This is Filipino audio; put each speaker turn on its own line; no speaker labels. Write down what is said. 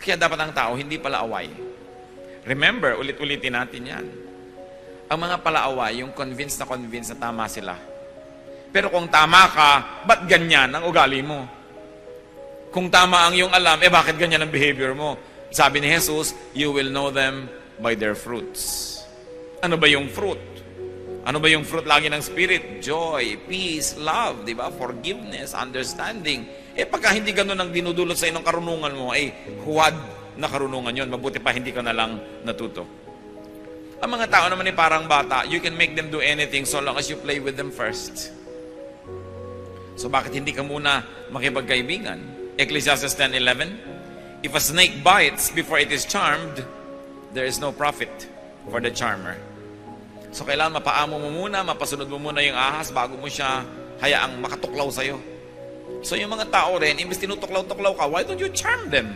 Kaya dapat ang tao hindi palaaway. Remember, ulit-ulitin natin yan. Ang mga palaaway, yung convinced na tama sila. Pero kung tama ka, ba't ganyan ang ugali mo? Kung tama ang iyong alam, bakit ganyan ang behavior mo? Sabi ni Jesus, you will know them by their fruits. Ano ba yung fruit? Ano ba yung fruit lagi ng Spirit? Joy, peace, love, di ba? Forgiveness, understanding. Pagka hindi ganun ang dinudulot sa inong karunungan mo, huwad na karunungan yon. Mabuti pa hindi ka na lang natuto. Ang mga tao naman parang bata, you can make them do anything so long as you play with them first. So bakit hindi ka muna makipagkaibigan? Ecclesiastes 10:11, if a snake bites before it is charmed, there is no profit for the charmer. So kailangan mapaamo mo muna, mapasunod mo muna yung ahas bago mo siya hayaang makatuklaw sa'yo. So yung mga tao rin, imbes tinutuklaw-tuklaw ka, why don't you charm them?